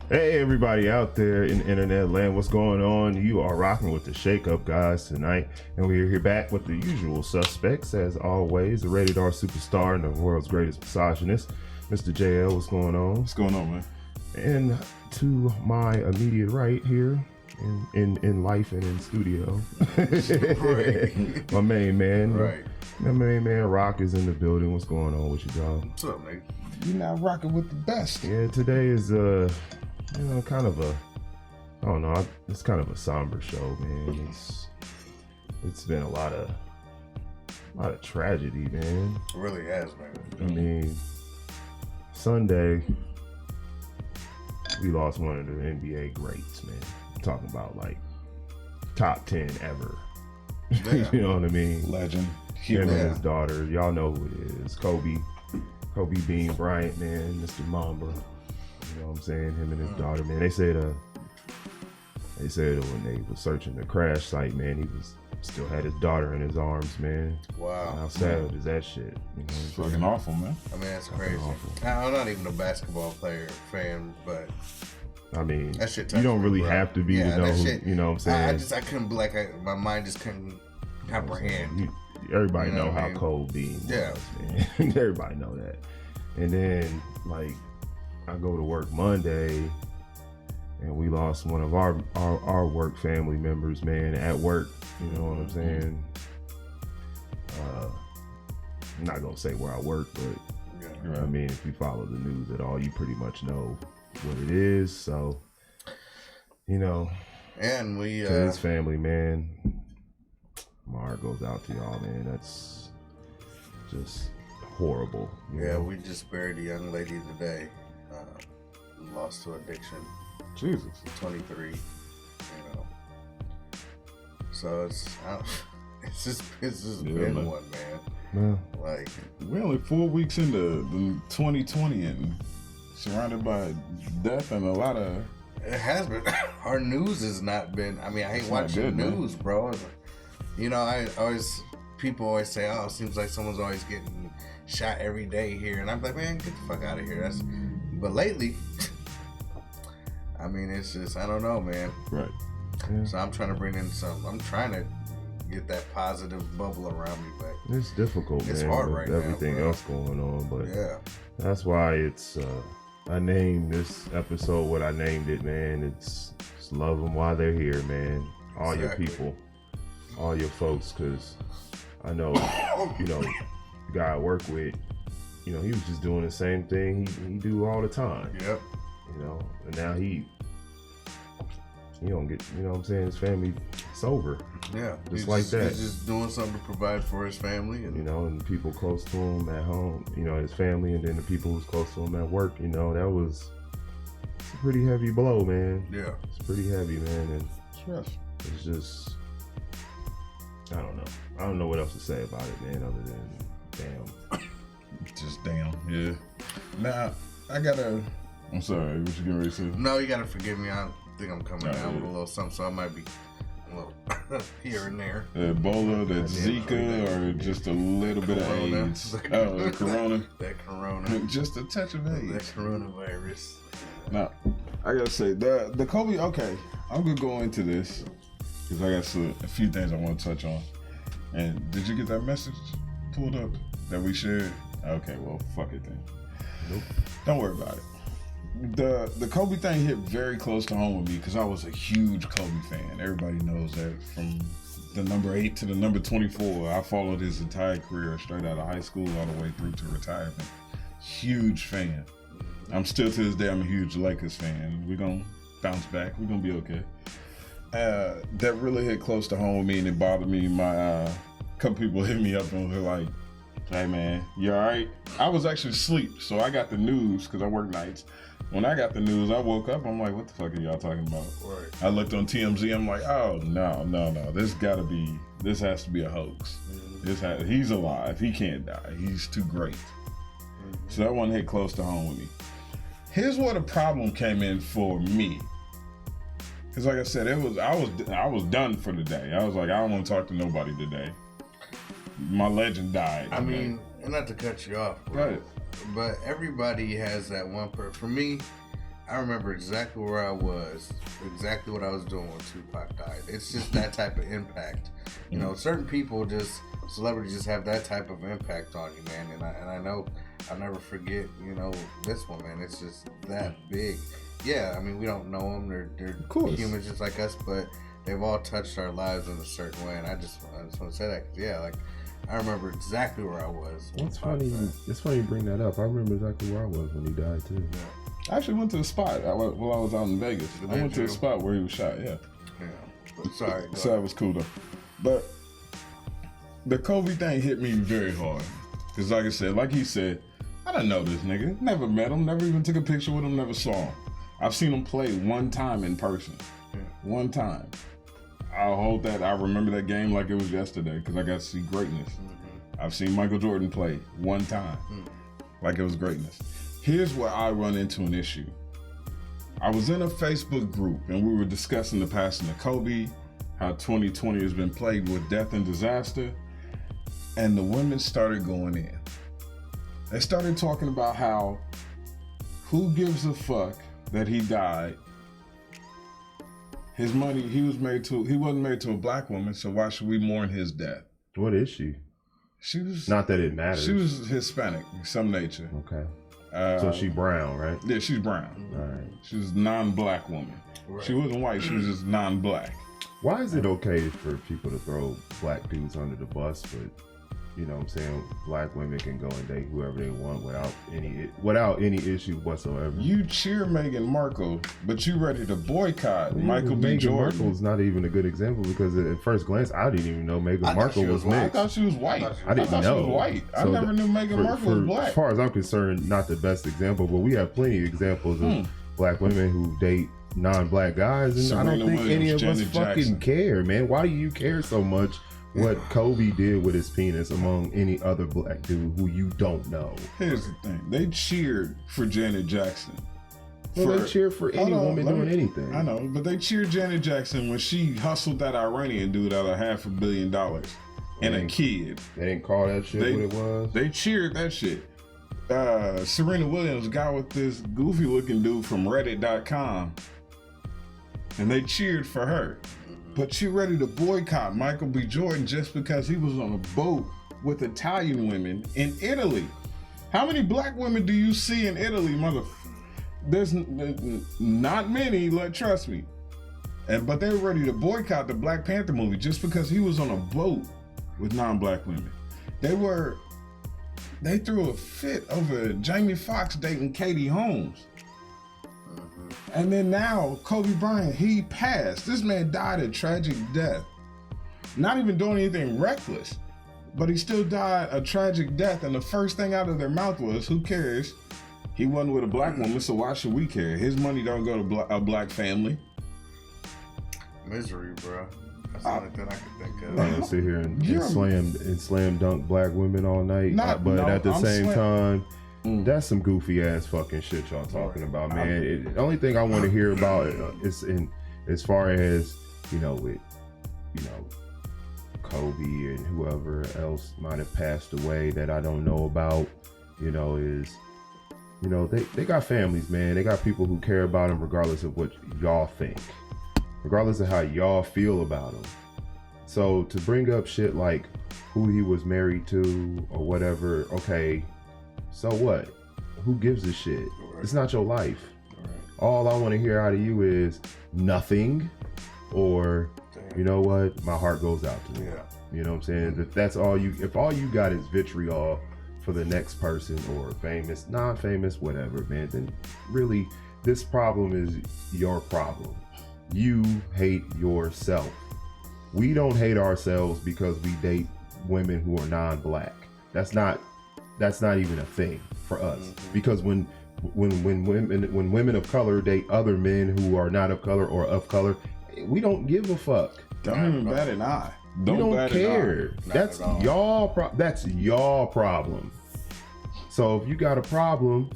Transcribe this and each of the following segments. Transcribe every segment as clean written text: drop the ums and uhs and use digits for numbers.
Hey, everybody out there in internet land, what's going on? You are rocking with the Shake Up guys tonight, and we're here back with the usual suspects, as always. The rated R superstar and the world's greatest misogynist, Mr. JL. What's going on? What's going on, man? And to my immediate right here, in life and in studio, Right. my main man, Right. my main man Rock is in the building. What's going on with you, dog? What's up, nigga? You're now rocking with the best. Yeah, today is kind of a, I don't know, it's kind of a somber show, man. It's been a lot of tragedy, man. It really has, man. I mean, Sunday we lost one of the NBA greats, man. I'm talking about like top 10 ever. Yeah. You know what I mean? Legend. Him Hero. and his daughter, y'all know who it is. Kobe Bean Bryant, man, Mr. Mamba. You know what I'm saying? Him and his daughter, man. They said when they was searching the crash site, man, he still had his daughter in his arms, man. Wow. How sad is that shit? You know It's what I'm fucking awful, man. I mean, that's Fucking crazy. awful. I'm not even a basketball fan, but I mean, that shit. you don't really bro. have to be Yeah, to know that who, shit- you know what I'm saying? I couldn't, my mind just couldn't comprehend. Everybody You know know what I how mean? cold Bean was, Yeah. man. Everybody know that. And then, like, I go to work Monday, and we lost one of our work family members, man, at work. You know what I'm saying? I'm not gonna say where I work, but Yeah. I mean, if you follow the news at all, you pretty much know what it is. So, you know, And we, to his family, man, my heart goes out to y'all, man. That's just horrible. You yeah, know? we just buried a young lady today. Lost to addiction, Jesus. 23. You know, so it's just Yeah, been man. one, man. Well, Like, We're only 4 weeks into the 2020 and surrounded by death and a lot of. it has been. Our news has not been. I mean, I hate It's not watching good, man. news, bro. You know, people always say, "Oh, it seems like someone's always getting shot every day here," and I'm like, "Man, get the fuck out of here." But lately, I mean, it's just, I don't know, man. Right. yeah, So I'm trying to bring in I'm trying to get that positive bubble around me, but it's difficult, It's man. hard with right now, everything bro. else going on, but yeah, that's why it's. I named this episode what I named it, man. It's love them while they're here, man. All Exactly. your people, all your folks, because I know, you know, the guy I work with, you know, he was just doing the same thing he do all the time, yep, you know, and now he don't get, you know what I'm saying, his family sober, yeah. Just like that. He's just doing something to provide for his family, and you know, and the people close to him at home, you know, his family, and then the people who's close to him at work, you know, it's a pretty heavy blow, man. yeah, It's pretty heavy, man, and Stress. it's just, I don't know what else to say about it, man, other than damn. Just damn. Yeah. Now, I'm sorry. What you getting ready to say? no, you gotta forgive me. I think I'm coming Oh, down with a yeah. little something, so I might be a little here and there. Ebola, that Yeah, Zika, or just a little bit of Corona. AIDS? Oh, Corona. That corona, Just a touch of that AIDS. coronavirus. Now, I gotta say the Kobe. Okay, I'm gonna go into this because I got a few things I want to touch on. And did you get that message pulled up that we shared? Okay, well, fuck it then. Nope. Don't worry about it. The Kobe thing hit very close to home with me because I was a huge Kobe fan. Everybody knows that from the number 8 to the number 24. I followed his entire career straight out of high school all the way through to retirement. Huge fan. I'm still to this day, I'm a huge Lakers fan. We're going to bounce back. We're going to be okay. That really hit close to home with me, and it bothered me. My couple people hit me up and were like, "Hey man, you all right?" I was actually asleep, so I got the news because I work nights. When I got the news, I woke up. I'm like, "What the fuck are y'all talking about?" Right. I looked on TMZ. I'm like, "Oh no. This has to be a hoax. He's alive. He can't die. He's too great." So that one hit close to home with me. Here's where the problem came in for me. Because like I said, I was done for the day. I was like, I don't want to talk to nobody today. My legend died. I mean, and not to cut you off, bro, Right. but everybody has that one person. For me, I remember exactly where I was, exactly what I was doing when Tupac died. It's just that type of impact. You know, certain people celebrities just have that type of impact on you, man. And I know I'll never forget, you know, this one, man. It's just that big. Yeah, I mean, we don't know them. They're humans just like us, but they've all touched our lives in a certain way. And I just want to say that, 'cause, yeah, like, I remember exactly where I was. It's funny. It's funny you bring that up. I remember exactly where I was when he died too. I actually went to the spot while I was out in Vegas. I went to the spot where he was shot. Yeah. But sorry. So that was cool though. But the Kobe thing hit me very hard because, like I said, like he said, I don't know this nigga. Never met him. Never even took a picture with him. Never saw him. I've seen him play one time in person. One time. I'll hold that. I remember that game like it was yesterday because I got to see greatness. I've seen Michael Jordan play one time like it was greatness. Here's where I run into an issue. I was in a Facebook group and we were discussing the passing of Kobe, how 2020 has been plagued with death and disaster, and the women started going in. They started talking about how, who gives a fuck that he died? His money, he wasn't married to a black woman, so why should we mourn his death? What is she? She was Not that it matters. She was Hispanic in some nature. Okay. So she brown, right? Yeah, she's brown. All right. She was a non-black woman. Right. She wasn't white. She was just non-black. Why is it okay for people to throw black dudes under the bus, but you know what I'm saying, black women can go and date whoever they want without any issue whatsoever? You cheer Meghan Markle, but you ready to boycott Michael B. Meghan Jordan. Markle's not even a good example because at first glance, I didn't even know Meghan Markle was mixed. I thought she was white. I didn't know. She was white. I never knew Meghan Markle was black. As far as I'm concerned, not the best example, but we have plenty of examples of black women who date non-black guys, and Serena I don't think any of us Janet fucking Jackson. care, man. Why do you care so much what Kobe did with his penis among any other black dude who you don't know? Here's the thing. They cheered for Janet Jackson. Well, they cheer for any woman doing anything. I know, but they cheered Janet Jackson when she hustled that Iranian dude out of $500 million and a kid. They didn't call that shit what it was? They cheered that shit. Serena Williams got with this goofy looking dude from Reddit.com, and they cheered for her. But you ready to boycott Michael B. Jordan just because he was on a boat with Italian women in Italy? How many black women do you see in Italy, mother? There's not many, trust me. But they were ready to boycott the Black Panther movie just because he was on a boat with non-black women. They threw a fit over Jamie Foxx dating Katie Holmes. And then now, Kobe Bryant, he passed. This man died a tragic death. Not even doing anything reckless, but he still died a tragic death. And the first thing out of their mouth was, who cares? He wasn't with a black woman, so why should we care? His money don't go to a black family. Misery, bro. That's the only thing I can think of. I'm gonna sit here and slam dunk black women all night, at the same time, that's some goofy ass fucking shit y'all talking about, man. The only thing I want to hear about is as far as with Kobe and whoever else might have passed away that I don't know about, is they got families, man. They got people who care about them regardless of what y'all think, regardless of how y'all feel about them. So to bring up shit like who he was married to or whatever, okay, so what? Who gives a shit? Right. It's not your life. Right. All I want to hear out of you is nothing, or you know what? My heart goes out to you. Yeah. You know what I'm saying? If that's all if all you got is vitriol for the next person or famous, non-famous, whatever, man, then really this problem is your problem. You hate yourself. We don't hate ourselves because we date women who are non-black. That's not even a thing for us. Mm-hmm. Because when women of color date other men who are not of color or of color, we don't give a fuck. Don't even bat an eye. We don't care. That's y'all problem. So if you got a problem,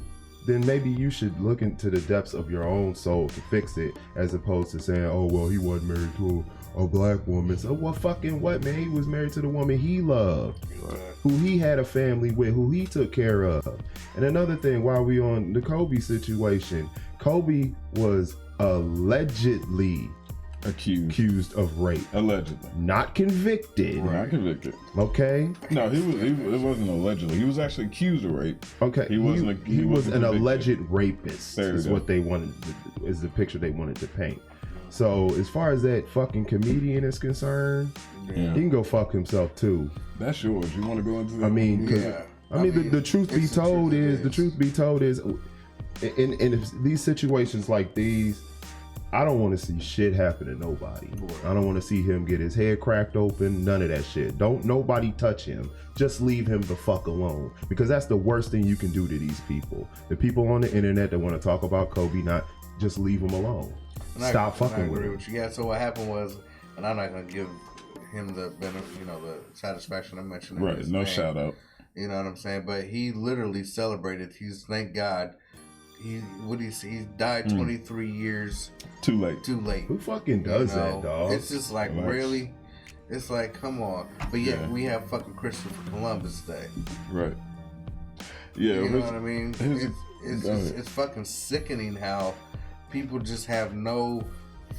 then maybe you should look into the depths of your own soul to fix it, as opposed to saying, oh, well, he wasn't married to a black woman. So what fucking what, man? He was married to the woman he loved, who he had a family with, who he took care of. And another thing, while we on the Kobe situation, Kobe was allegedly accused of rape, Allegedly. not convicted. Not convicted. Okay. No, it wasn't allegedly. He was actually accused of rape. Okay. He wasn't. He was wasn't an convicted. alleged rapist. There you Is go. what they wanted. Is the picture they wanted to paint. So as far as that fucking comedian is concerned, Yeah. he can go fuck himself too. That's yours. You want to go into that? I mean, 'cause- Yeah. the truth be it's the told truth, is it the is. truth be told is in these situations like these, I don't want to see shit happen to nobody. I don't want to see him get his head cracked open. None of that shit. Don't nobody touch him. Just leave him the fuck alone, because that's the worst thing you can do to these people. The people on the internet that want to talk about Kobe, not just leave him alone. And Stop I fucking with agree him. with you. Yeah. So what happened was, and I'm not gonna give him the benefit, the satisfaction of mentioning right. his No name. shout out. You know what I'm saying? But he literally celebrated. Thank God. He died 23 years Too late. too late. Who fucking does that, dog? It's just like, Relax. really? It's like, come on. But yet Yeah. we have fucking Christopher Columbus Day. Right. Yeah. You know his- what I mean? his- It's go just, ahead. it's fucking sickening how people just have no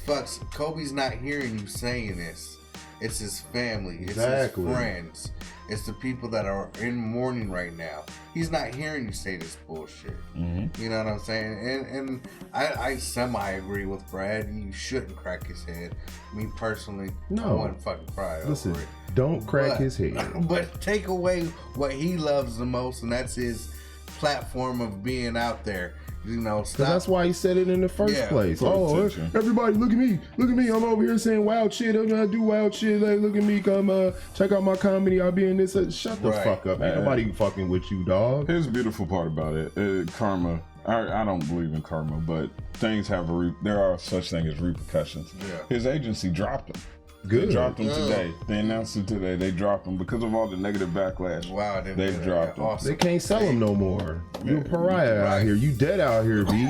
fucks. Kobe's not hearing you saying this. It's his family. It's Exactly. his friends. It's the people that are in mourning right now. He's not hearing you say this bullshit. Mhm. You know what I'm saying? And I semi agree with Brad. You shouldn't crack his head. Me personally, No. I wouldn't fucking cry Listen, over it. don't crack But- his head. But take away what he loves the most, and that's his platform of being out there. Because Stop. that's why he said it in the first Yeah, place. for Oh, attention. everybody, look at me. Look at me. I'm over here saying wild shit. I do wild shit. Like, look at me. Come check out my comedy. I'll be in this. Shut the Right. fuck up. Ain't nobody fucking with you, dog. Here's the beautiful part about it. Karma. I don't believe in karma, but things have there are such thing as repercussions. Yeah. His agency dropped him. Good. They dropped him Yeah. today. They announced it today. They dropped him because of all the negative backlash. Wow, I didn't They've hear that. dropped him. Awesome. They can't sell him no more. You a pariah out Right. here. You dead out here, B.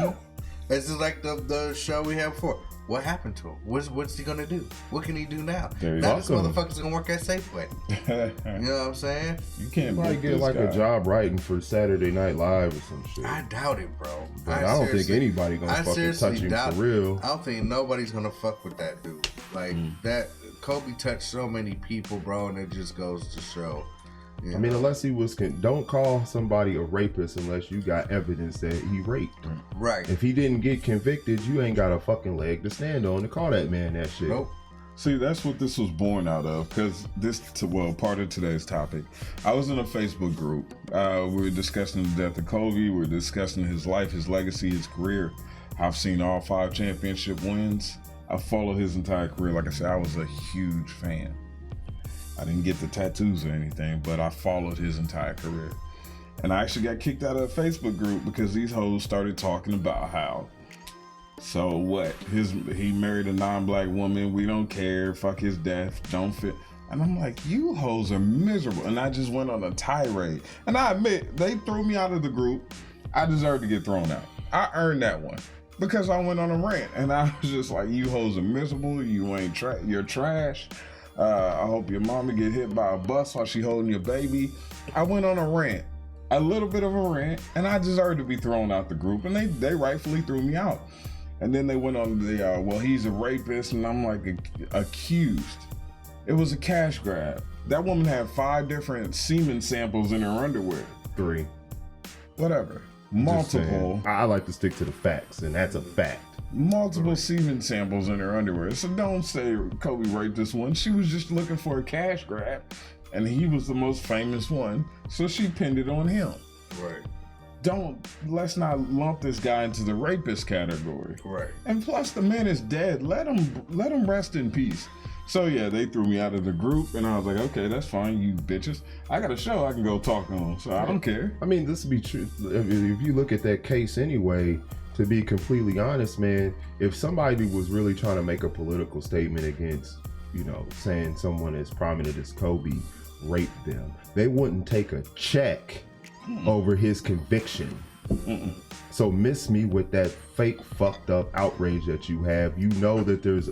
This is like the show we have before. What happened to him? What's he gonna do? What can he do now? There you Now this go. motherfucker's gonna work at Safeway. You know what I'm saying? You can't Probably book get this like guy. a job writing for Saturday Night Live or some shit. I doubt it, bro. But I don't think seriously- anybody gonna I fucking seriously touch him doubt- for real. I don't think nobody's gonna fuck with that dude. Like that, Kobe touched so many people, bro, and it just goes to show. You I mean, know? unless he was, don't call somebody a rapist unless you got evidence that he raped. right? If he didn't get convicted, you ain't got a fucking leg to stand on to call that man that shit. Nope. See, that's what this was born out of, because part of today's topic. I was in a Facebook group. We were discussing the death of Kobe. We were discussing his life, his legacy, his career. I've seen all 5 championship wins. I followed his entire career. Like I said, I was a huge fan. I didn't get the tattoos or anything, but I followed his entire career. And I actually got kicked out of a Facebook group because these hoes started talking about how, so what? He married a non-black woman. We don't care. Fuck his death. Don't fit. And I'm like, you hoes are miserable. And I just went on a tirade. And I admit, they threw me out of the group. I deserve to get thrown out. I earned that one because I went on a rant. And I was just like, you hoes are miserable. You ain't you're trash. I hope your mama get hit by a bus while she holding your baby. I went on a rant. A little bit of a rant, and I deserved to be thrown out the group, and they rightfully threw me out. And then they went on the, well, he's a rapist, and I'm like, accused. It was a cash grab. That woman had 5 different semen samples in her underwear. 3. Whatever. Just saying. Multiple. I like to stick to the facts, and that's a fact. Multiple semen samples in her underwear. So don't say Kobe raped this one. She was just looking for a cash grab, and he was the most famous one, so she pinned it on him. Right. Let's not lump this guy into the rapist category. Right. And plus, the man is dead. Let him rest in peace. So yeah, they threw me out of the group, and I was like, okay, that's fine, you bitches. I got a show I can go talk on, so I don't care. I mean, this would be true. If you look at that case anyway, to be completely honest, man, if somebody was really trying to make a political statement against, saying someone as prominent as Kobe raped them, they wouldn't take a check over his conviction. So miss me with that fake fucked up outrage that you have. You know that there's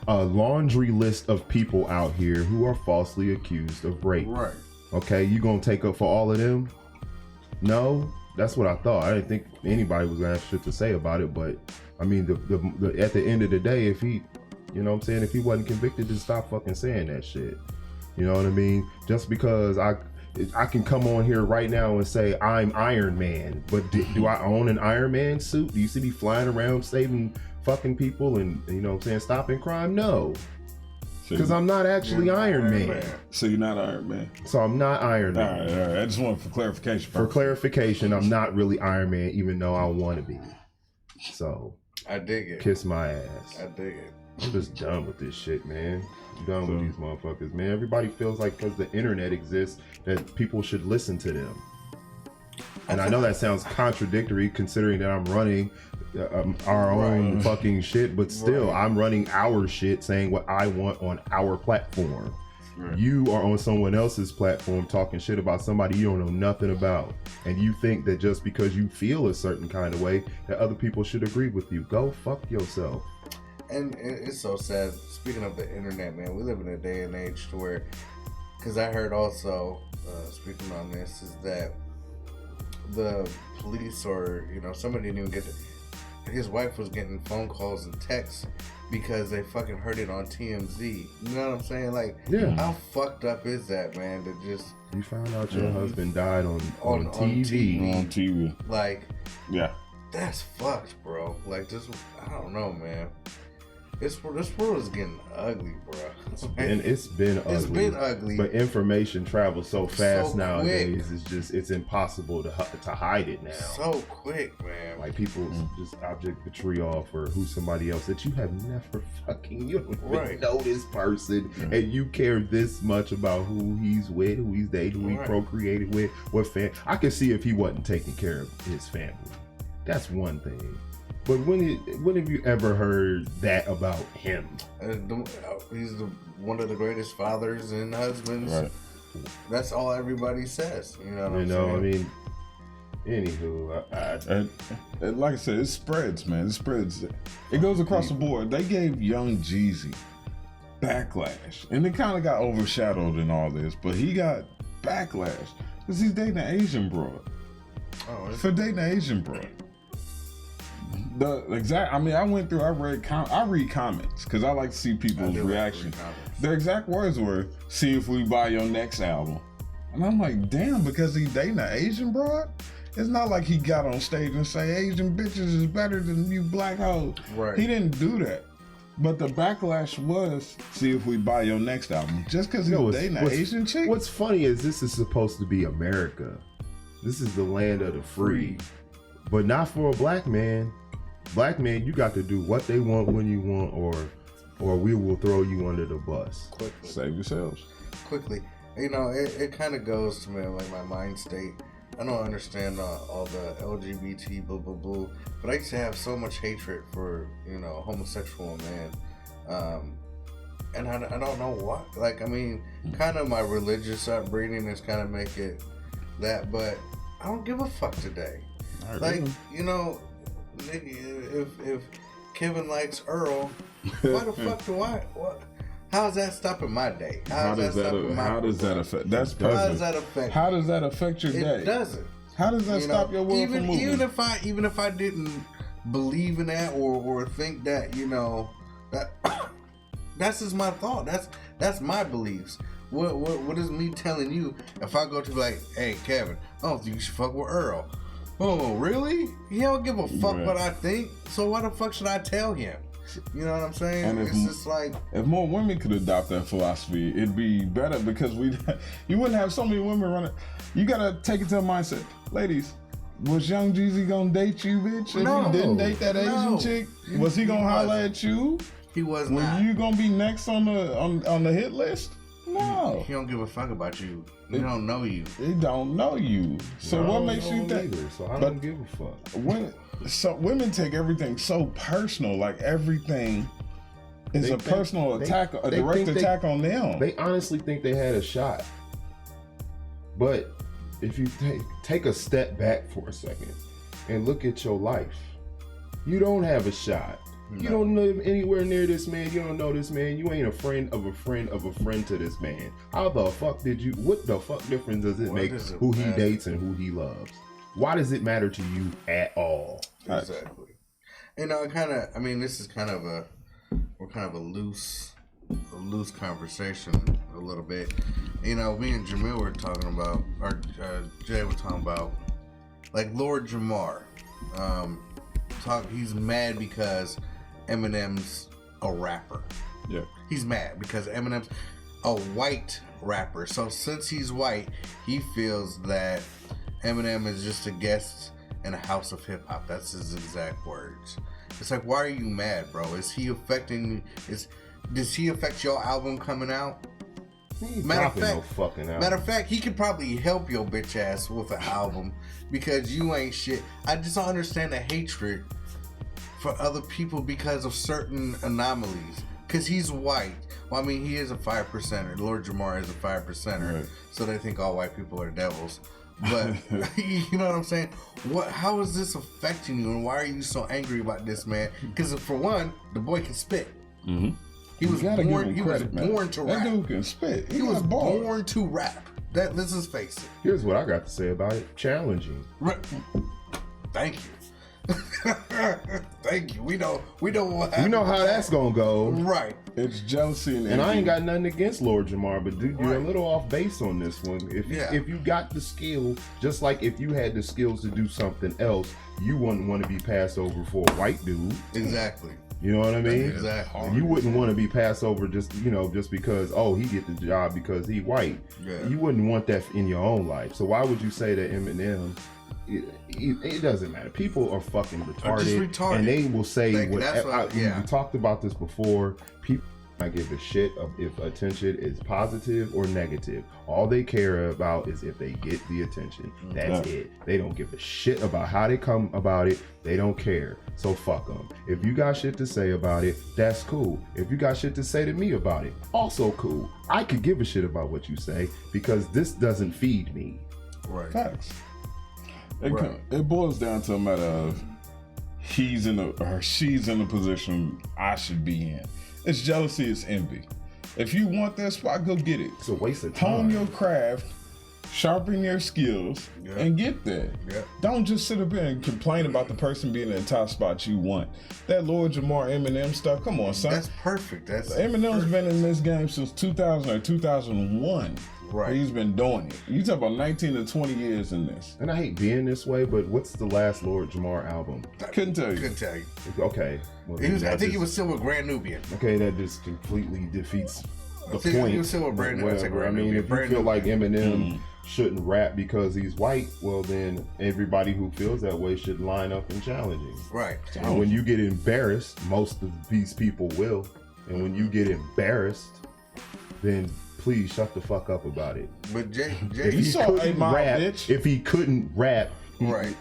a laundry list of people out here who are falsely accused of rape. Right. Okay, you gonna take up for all of them? No, That's what I thought. I didn't think anybody was gonna have shit to say about it, but I mean, the at the end of the day, if he, you know what I'm saying, if he wasn't convicted, just stop fucking saying that shit. You know what I mean? Just because I can come on here right now and say I'm Iron Man, but do I own an Iron Man suit? Do you see me flying around saving fucking people and, you know what I'm saying, stopping crime? No. Because I'm not actually Iron Man. So you're not Iron Man. So I'm not Iron Man. All right. I just want for clarification. For clarification, I'm not really Iron Man, even though I want to be. So I dig it. Kiss my ass. I dig it. I'm just done with this shit, man. I'm done with these motherfuckers, man. Everybody feels like because the internet exists that people should listen to them. And I know that sounds contradictory considering that I'm running our own fucking shit, but still, I'm running our shit saying what I want on our platform. Right. You are on someone else's platform talking shit about somebody you don't know nothing about. And you think that just because you feel a certain kind of way that other people should agree with you. Go fuck yourself. And it's so sad. Speaking of the internet, man, we live in a day and age to where, because I heard also, speaking on this, is that the police or, you know, somebody didn't even get to, his wife was getting phone calls and texts because they fucking heard it on TMZ. You know what I'm saying? Like, how fucked up is that, man? To just... You found out your husband died on TV. On TV. Like, yeah. That's fucked, bro. Like, this, I don't know, man. This world is getting ugly, bro. And it's been ugly. It's been ugly. But information travels so fast nowadays. It's impossible to hide it now. So quick, man. Like people just object vitriol for who somebody else that you have never fucking, you don't even know this person, and you care this much about who he's with, who he's dating, who he procreated with, what family. I could see if he wasn't taking care of his family. That's one thing. But when have you ever heard that about him? He's one of the greatest fathers and husbands. Right. That's all everybody says. You know what I'm saying? I mean, anywho, and like I said, it spreads, man. It spreads. It goes across the board. They gave Young Jeezy backlash, and it kind of got overshadowed in all this. But he got backlash because he's dating an Asian broad. For dating an Asian broad. I went through. I read comments because I like to see people's reaction. Their exact words were, "See if we buy your next album," and I'm like, "Damn!" Because he dating an Asian broad. It's not like he got on stage and say Asian bitches is better than you black hoes. Right. He didn't do that. But the backlash was, "See if we buy your next album," just because he's dating an Asian chick. What's funny is this is supposed to be America. This is the land of the free, but not for a black man. Black men, you got to do what they want when you want, or we will throw you under the bus. Quickly. Save yourselves. Quickly. You know, it kind of goes to like my mind state. I don't understand all the LGBT blah blah blah, but I used to have so much hatred for, you know, homosexual men, and I don't know why. Like, I mean, kind of my religious upbringing is kind of make it that, but I don't give a fuck today. Like, you know. If Kevin likes Earl, why the fuck do I? What? How's that stopping my day? How does that affect? That's perfect. How does that affect? How does that affect your day? It doesn't. How does that stop your world from moving? Even if I didn't believe in that or think that, you know, that that's just my thought. That's my beliefs. What is me telling you if I go to like, hey Kevin, I don't think you should fuck with Earl. Oh, really? He don't give a fuck what I think. So why the fuck should I tell him? You know what I'm saying? And it's just like, if more women could adopt that philosophy, it'd be better because you wouldn't have so many women running. You gotta take it to a mindset, ladies. Was Young Jeezy gonna date you, bitch? If you didn't date that Asian chick, was he gonna holler at you? He was not. Were you gonna be next on the hit list? No. He don't give a fuck about you. He don't know you. He don't know you. So what makes you think? So I don't give a fuck. Women take everything so personal. Like everything is a personal attack, a direct attack on them. They honestly think they had a shot. But if you take a step back for a second and look at your life, you don't have a shot. No. You don't live anywhere near this man. You don't know this man. You ain't a friend of a friend of a friend to this man. How the fuck what the fuck difference does it make who he dates and who he loves? Why does it matter to you at all? Exactly. You know, this is kind of a loose conversation a little bit. You know, me and Jamil were talking about, or Jay was talking about, like Lord Jamar. He's mad because Eminem's a rapper. Yeah. He's mad because Eminem's a white rapper. So since he's white, he feels that Eminem is just a guest in a house of hip hop. That's his exact words. It's like, why are you mad, bro? Does he affect your album coming out? Matter of fact, he could probably help your bitch ass with an album because you ain't shit. I just don't understand the hatred for other people because of certain anomalies. Because he's white. Well, I mean, he is a 5%er. Lord Jamar is a 5%er. Right. So they think all white people are devils. But, you know what I'm saying? How is this affecting you? And why are you so angry about this, man? Because for one, the boy can spit. Mm-hmm. He was born to rap. That dude can spit. He was born to rap. Let's just face it. Here's what I got to say about it. Challenging. Right. Thank you. Thank you. We know what happened. You know how that's gonna go. Right. It's jealousy and I ain't got nothing against Lord Jamar, but dude, you're a little off base on this one. If you got the skill, just like if you had the skills to do something else, you wouldn't want to be passed over for a white dude. Exactly. You know what I mean? Exactly. You wouldn't want to be passed over just because he get the job because he white. Yeah. You wouldn't want that in your own life. So why would you say that Eminem? It doesn't matter. People are fucking retarded, and they will say whatever. We talked about this before. People don't give a shit if attention is positive or negative. All they care about is if they get the attention. That's it. They don't give a shit about how they come about it. They don't care. So fuck them. If you got shit to say about it, that's cool. If you got shit to say to me about it, also cool. I could give a shit about what you say because this doesn't feed me. Right. Facts. It boils down to a matter of she's in a position I should be in. It's jealousy, it's envy. If you want that spot, go get it. It's a waste of time. Hone your craft, sharpen your skills, and get there. Yeah. Don't just sit up here and complain about the person being in the top spot you want. That Lord Jamar Eminem stuff, come on, son. That's perfect. Eminem's been in this game since 2000 or 2001. Right. He's been doing it. You talk about 19 to 20 years in this. And I hate being this way, but what's the last Lord Jamar album? Couldn't tell you. Okay. Well, I think he was still with Grand Nubian. Okay, that just completely defeats the point. He was still with Grand Nubian. I mean, if you feel like Eminem shouldn't rap because he's white, well then everybody who feels that way should line up and challenge him. Right. And when you get embarrassed, most of these people will. And when you get embarrassed, then please shut the fuck up about it. But Jay, if he couldn't rap, right?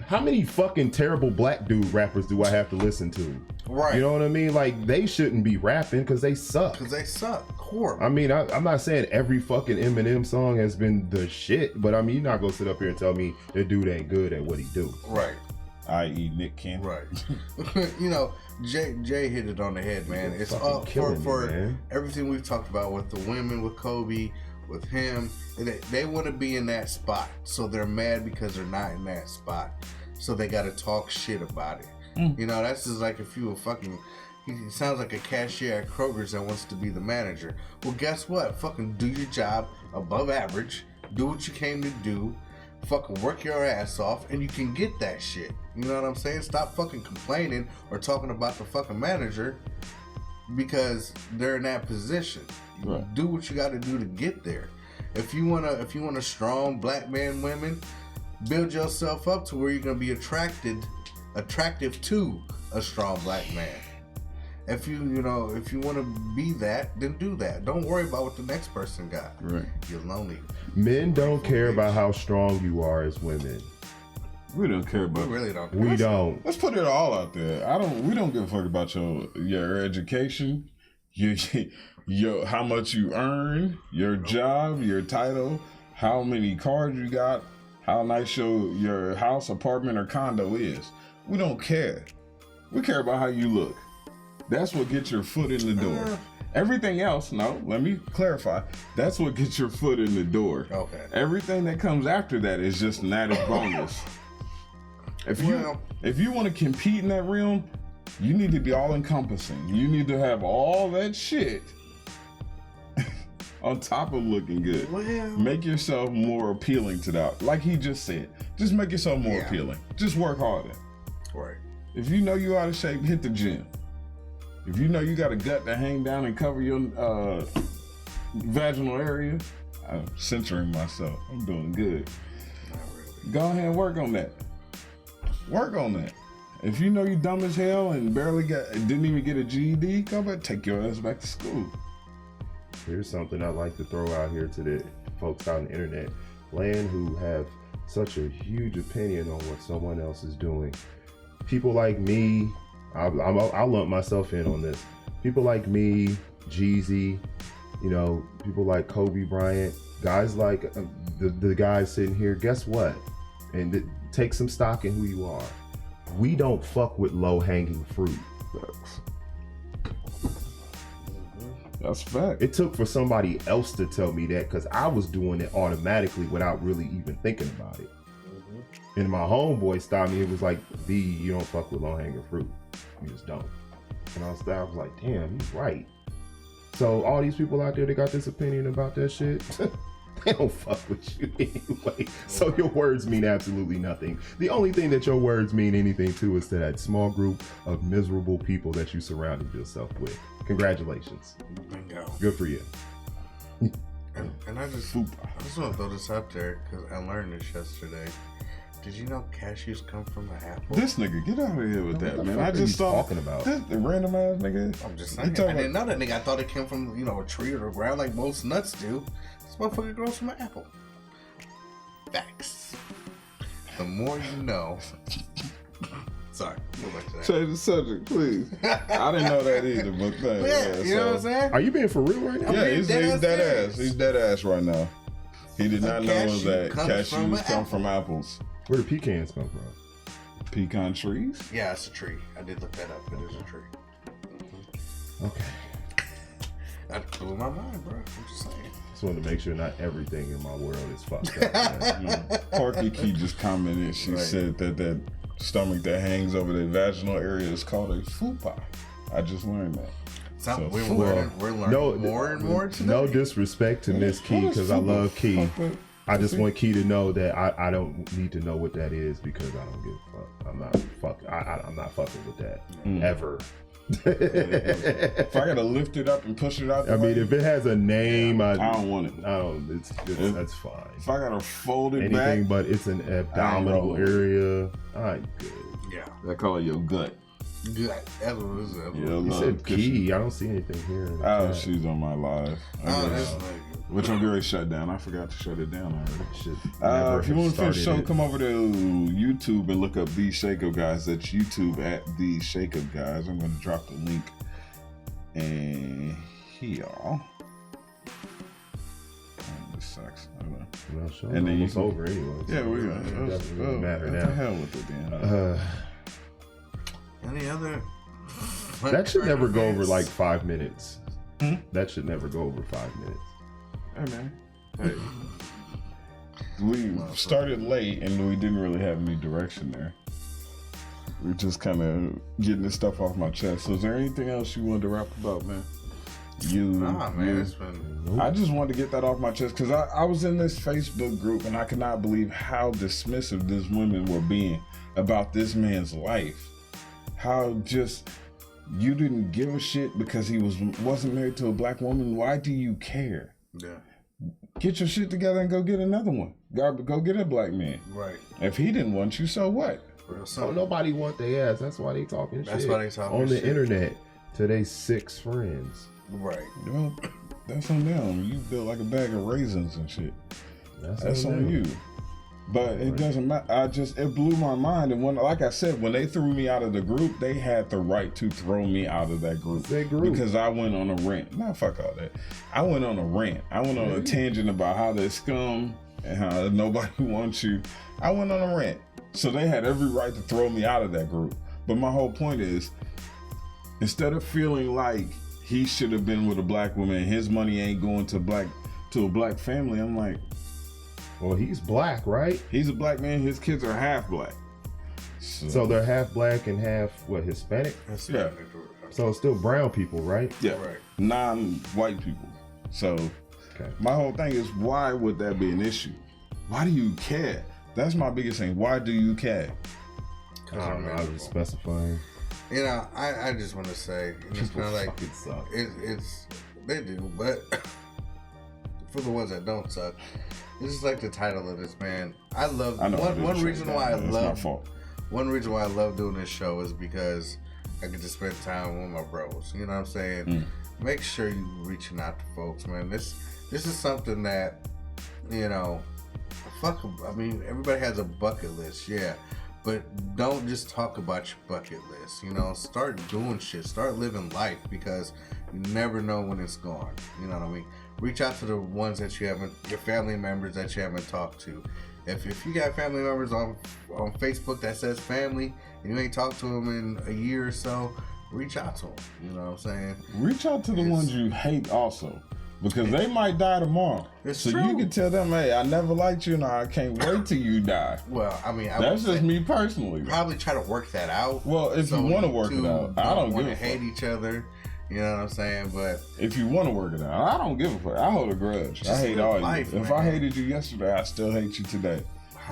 How many fucking terrible black dude rappers do I have to listen to? Right. You know what I mean? Like they shouldn't be rapping because they suck. Horrible. I mean, I'm not saying every fucking Eminem song has been the shit, but I mean, you're not gonna sit up here and tell me the dude ain't good at what he do. Right. I.e. Nick Cannon. Right. You know, Jay hit it on the head, man. It's all for everything we've talked about with the women, with Kobe, with him. They want to be in that spot, so they're mad because they're not in that spot. So they got to talk shit about it. You know, that's just like if you were fucking. He sounds like a cashier at Kroger's that wants to be the manager. Well, guess what? Fucking do your job above average. Do what you came to do. Fucking work your ass off, and you can get that shit. You know what I'm saying? Stop fucking complaining or talking about the fucking manager because they're in that position. Right. Do what you got to do to get there. If you want a strong black man, women, build yourself up to where you're gonna be attractive to a strong black man. If you want to be that, then do that. Don't worry about what the next person got. Right. You're lonely. Men don't care about how strong you are as women. We don't care about. We really don't. We don't. Let's put it all out there. We don't give a fuck about your education, your how much you earn, your job, your title, how many cars you got, how nice your house, apartment, or condo is. We don't care. We care about how you look. That's what gets your foot in the door. Everything else, no, let me clarify. That's what gets your foot in the door. Okay. Everything that comes after that is just an added bonus. If you want to compete in that realm, you need to be all encompassing. You need to have all that shit on top of looking good. Well, Make yourself more appealing to that. Like he just said, just make yourself more appealing. Just work harder. right. If you know you out of shape, hit the gym. If you know you got a gut to hang down and cover your vaginal area, I'm censoring myself. I'm doing good. Not really. Go ahead and work on that. Work on that. If you know you dumb as hell and didn't even get a GED, go back, take your ass back to school. Here's something I'd like to throw out here to the folks out on the internet land who have such a huge opinion on what someone else is doing. People like me, I'll lump myself in on this. People like me, Jeezy, people like Kobe Bryant, guys like the guys sitting here, guess what? And take some stock in who you are. We don't fuck with low-hanging fruit. That's a fact. It took for somebody else to tell me that because I was doing it automatically without really even thinking about it. And my homeboy stopped me. It was like, B, you don't fuck with low-hanging fruit. You just don't. And I was like, damn, he's right. So all these people out there that got this opinion about that shit, they don't fuck with you anyway. So your words mean absolutely nothing. The only thing that your words mean anything to is to that small group of miserable people that you surrounded yourself with. Congratulations. Bingo. Good for you. And I just want to throw this out there because I learned this yesterday. Did you know cashews come from an apple? This nigga, get out of here with that, What the man. fuck I are just you saw talking about? this random ass nigga. I'm just You saying. I talking didn't know that nigga. I thought it came from, a tree or the ground like most nuts do. This motherfucker grows from an apple. Facts. The more you know. Sorry, go back to that. Change the subject, please. I didn't know that either, but Yeah, you know what I'm saying? Are you being for real right now? Yeah, he's dead dead ass ass. He's dead ass right now. He did not know cashew that comes from cashews an come apple. from apples. Where do pecans come from? Pecan trees? Yeah, it's a tree. I did look that up. It is a tree. Okay. That blew my mind, bro. I'm just saying. Just wanted to make sure not everything in my world is fucked up. man. Parky Key just commented. She Right. said that stomach that hangs over the vaginal area is called a fupa. I just learned that. Something So, we're learning more and more today. No disrespect to Miss Key because I love Key. I just want Key to know that I don't need to know what that is because I don't give a fuck. I'm not fucking with that ever. If I gotta lift it up and push it out, I mean, if it has a name, I don't want it. That's fine. If I gotta fold it Anything back, but it's an abdominal rolling. area. I'm good. Yeah. they call it your gut. Good. That's what it is. Yeah, You said Key. I don't see anything here. in the Oh, chat. she's on my live. Oh, that's Which I'm very shut down. I forgot to shut it down already. Should never If you have want to finish the show, started it. come over to YouTube and look up The Shake Up Guys. That's YouTube at The Shake Up Guys. I'm going to drop the link in here. Oh, this sucks. I don't know. Well, show's And then you almost can- over anyway. Yeah, so we it got doesn't matter the now. hell with it then. Any other? That should never go over events? like 5 minutes. Hmm? That should never go over 5 minutes. Hey, man. Hey. We started late and we didn't really have any direction there. We're just kind of getting this stuff off my chest. So is there anything else you wanted to rap about, man? Nah, man, it's been. I just wanted to get that off my chest because I was in this Facebook group and I could not believe how dismissive these women were being about this man's life. How just you didn't give a shit because he wasn't married to a black woman. Why do you care? Yeah. Get your shit together and go get another one. Go get a black man. Right. If he didn't want you, so what? Real Oh, simple. nobody want their ass. That's why they talking That's shit. why they talking on the shit. internet to their 6 friends. Right. Well, that's on them. You built like a bag of raisins and shit. That's on them. you. But it doesn't matter. It blew my mind. And like I said, when they threw me out of the group, they had the right to throw me out of that group. Because I went on a rant. Nah, fuck all that. I went on a rant. I went on a tangent about how they scum and how nobody wants you. I went on a rant. So they had every right to throw me out of that group. But my whole point is, instead of feeling like he should have been with a black woman and his money ain't going to a black family, I'm like, well, he's black, right? he's a black man, his kids are half black. So they're half black and half, what, Hispanic? Yeah. So it's still brown people, right? Yeah, Right. non-white people. So Okay. my whole thing is, why would that be an issue? Why do you care? That's my biggest thing. Why do you care? I don't know. I was specifying. You know, I just want to say, and it's kind of like fucking suck. it's they do, but for the ones that don't suck, this is like the title of this, man. I love I know I one didn't reason shut it why I down. It's my love fault. one reason why I love doing this show is because I get to spend time with my bros. You know what I'm saying? Make sure you reaching out to folks, man. This is something that, you know, I mean, everybody has a bucket list, yeah. But don't just talk about your bucket list. You know, start doing shit. Start living life, because you never know when it's gone. You know what I mean? Reach out to the ones that you haven't, your family members that you haven't talked to. If you got family members on Facebook that says family and you ain't talked to them in a year or so, reach out to them. You know what I'm saying? Reach out to the ones you hate also, because they might die tomorrow. It's so true. you can tell them, hey, I never liked you and I can't wait till you die. Well, I mean, I That's would just say me personally. probably try to work that out. Well, if you want to work it out, I don't give want a to hate fuck. each other. You know what I'm saying? But If you want to work it out, I don't give a fuck. I hold a grudge. I Just hate live all life, you. If man. I hated you yesterday, I still hate you today.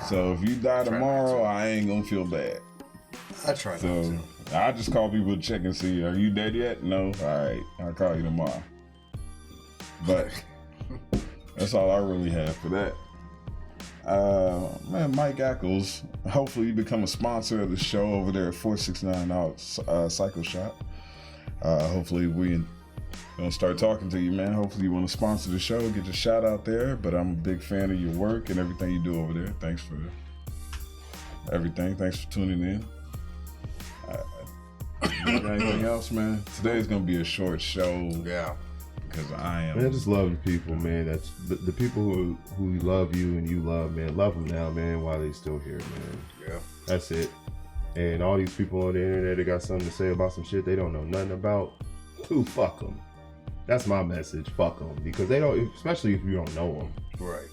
So if you die Try not tomorrow, to. I ain't gonna feel bad. I try not So to. I just call people to check and see, are you dead yet? No? All right, I'll call you tomorrow. But that's all I really have for that. Man, Mike Ackles, hopefully you become a sponsor of the show over there at 469 Cycle Shop. Hopefully we gonna start talking to you, man. Hopefully you want to sponsor the show, get your shout out there. But I'm a big fan of your work and everything you do over there. Thanks for everything. Thanks for tuning in. You got anything else, man? Today's gonna be a short show Yeah. because I am. Man, I just love the people, man. That's the people who love you and you love, man. Love them now, man, while they still here, man. Yeah. That's it. And all these people on the internet that got something to say about some shit they don't know nothing about, dude, fuck them. That's my message. Fuck them, because they don't, especially if you don't know them. Right.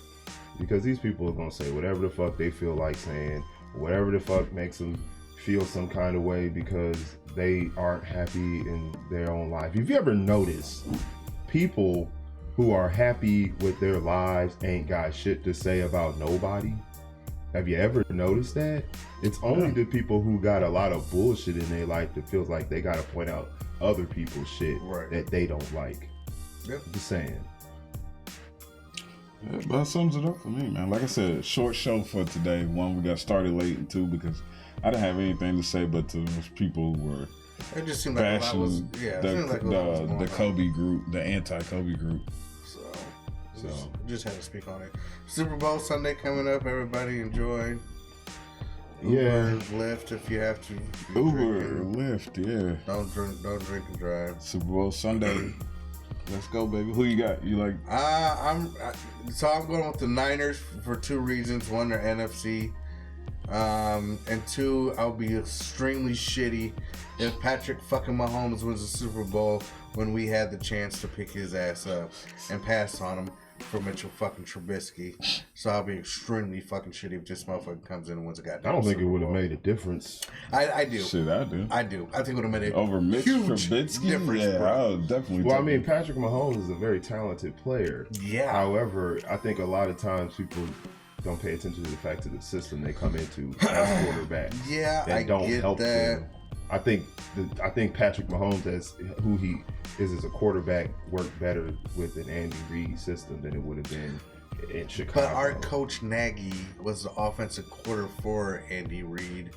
Because these people are gonna say whatever the fuck they feel like saying, whatever the fuck makes them feel some kind of way because they aren't happy in their own life. If you ever notice, people who are happy with their lives ain't got shit to say about nobody. Have you ever noticed that? It's only the people who got a lot of bullshit in their life that feels like they gotta point out other people's shit Right. that they don't like. Yep. Just saying. Yeah, but that sums it up for me, man. Like I said, short show for today. One, we got started late, and two, because I didn't have anything to say but to those people who were It just seemed like a lot bashing was, yeah, it seemed like a lot was going the on. Kobe group, the anti-Kobe group. So just had to speak on it. Super Bowl Sunday coming up. Everybody enjoy. Yeah. Uber, Lyft if you have to. If you're Uber, drinking. Lyft, yeah. Don't drink and drive. Super Bowl Sunday. Let's go, baby. Who you got? You like? I'm going with the Niners for two reasons. One, they're NFC, and two, I'll be extremely shitty if Patrick fucking Mahomes wins the Super Bowl when we had the chance to pick his ass up and pass on him for Mitchell fucking Trubisky. So I'll be extremely fucking shitty if this motherfucker comes in and wins a goddamn I don't think it Super would have Bowl. made a difference. I do. Shit, I do. I do. I think it would have made it Over Mitch huge Trubisky? difference, Yeah, bro. I'll definitely. Well, I take mean, it. Patrick Mahomes is a very talented player. Yeah. However, I think a lot of times people don't pay attention to the fact of the system they come into as quarterback. Yeah, that I don't get help that. them. I think Patrick Mahomes, as who he is as a quarterback, worked better with an Andy Reid system than it would have been in Chicago. But our coach Nagy was the offensive quarter for Andy Reid,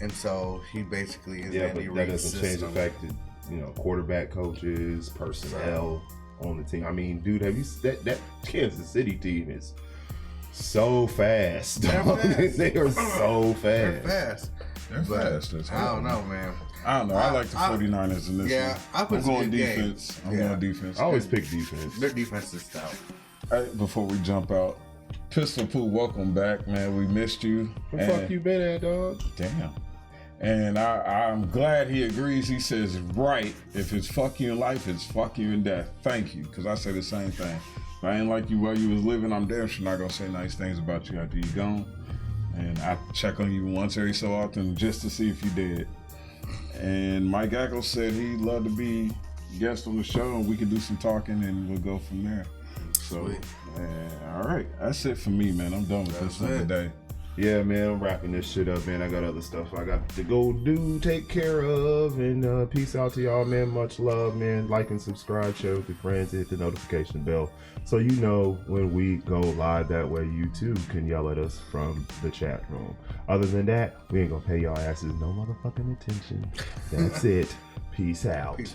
and so he basically is yeah, Andy but that Reid's doesn't system. change the fact that quarterback coaches, personnel on the team. I mean, dude, have you that Kansas City team is so fast. They're dog. fast. They are so fast. They're fast. They're But fast. That's I don't hard. know, man. I don't know. I like the 49ers in this yeah, one. I put I'm some going good defense. games. I'm Yeah. going defense. I always pick defense. Their defense is stout. Hey, before we jump out, Pistol Pooh, welcome back, man. We missed you. Where the fuck you been at, dog? Damn. And I'm glad he agrees. He says, right, if it's fuck you in life, it's fuck you in death. Thank you, because I say the same thing. If I ain't like you while you was living, I'm damn sure not going to say nice things about you after you gone. And I check on you once every so often just to see if you did. And Mike Ackles said he'd love to be guest on the show, and we can do some talking, and we'll go from there. So, all right, that's it for me, man. I'm done with this one today. Yeah, man, I'm wrapping this shit up, man. I got other stuff I got to go do, take care of, and peace out to y'all, man. Much love, man. Like and subscribe, share with your friends, hit the notification bell so you know when we go live. That way you too can yell at us from the chat room. Other than that, we ain't gonna pay y'all asses no motherfucking attention. That's it. Peace out. Peace.